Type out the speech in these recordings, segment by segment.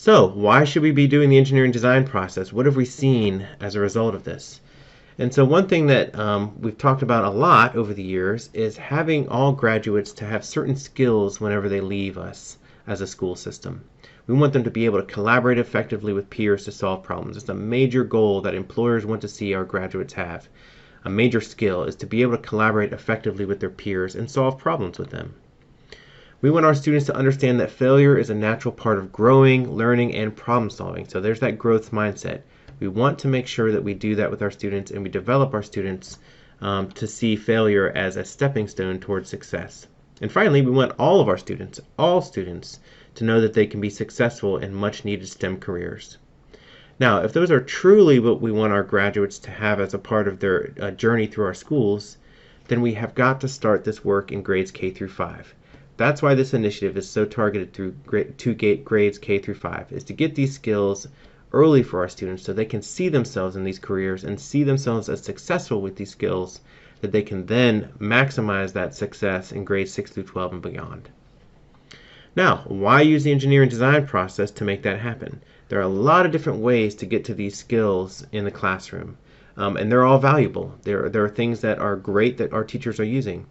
So, why should we be doing the engineering design process? What have we seen as a result of this? And so one thing that we've talked about a lot over the years is having all graduates to have certain skills whenever they leave us as a school system. We want them to be able to collaborate effectively with peers to solve problems. It's a major goal that employers want to see our graduates have. A major skill is to be able to collaborate effectively with their peers and solve problems with them. We want our students to understand that failure is a natural part of growing, learning, and problem solving. So there's that growth mindset. We want to make sure that we do that with our students and we develop our students to see failure as a stepping stone towards success. And finally, we want all of our students, all students, to know that they can be successful in much needed STEM careers. Now, if those are truly what we want our graduates to have as a part of their journey through our schools, then we have got to start this work in grades K through 5. That's why this initiative is so targeted through grades K through 5, is to get these skills early for our students so they can see themselves in these careers and see themselves as successful with these skills, that they can then maximize that success in grades 6 through 12 and beyond. Now, why use the engineering design process to make that happen? There are a lot of different ways to get to these skills in the classroom, and they're all valuable. There are things that are great that our teachers are using.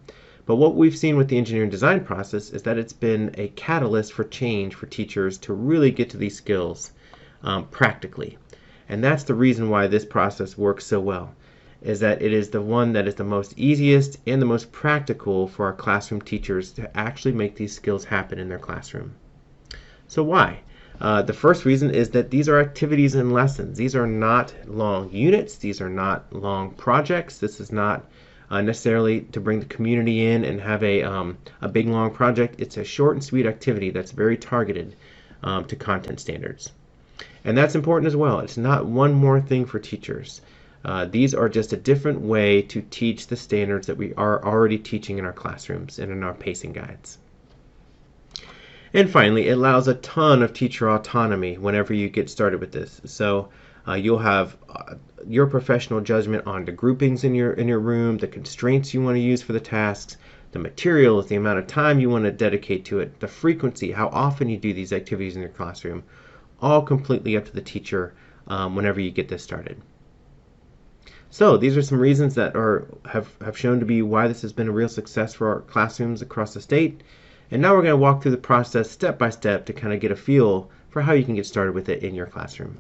But what we've seen with the engineering design process is that it's been a catalyst for change for teachers to really get to these skills practically. And that's the reason why this process works so well, is that it is the one that is the most easiest and the most practical for our classroom teachers to actually make these skills happen in their classroom. So why? The first reason is that these are activities and lessons. These are not long units. These are not long projects. This is not necessarily to bring the community in and have a big long project. It's a short and sweet activity that's very targeted to content standards. And that's important as well. It's not one more thing for teachers. These are just a different way to teach the standards that we are already teaching in our classrooms and in our pacing guides. And finally, it allows a ton of teacher autonomy whenever you get started with this. So you'll have your professional judgment on the groupings in your room, the constraints you want to use for the tasks, the materials, the amount of time you want to dedicate to it, the frequency, how often you do these activities in your classroom, all completely up to the teacher whenever you get this started. So these are some reasons that have shown to be why this has been a real success for our classrooms across the state. And now we're going to walk through the process step by step to kind of get a feel for how you can get started with it in your classroom.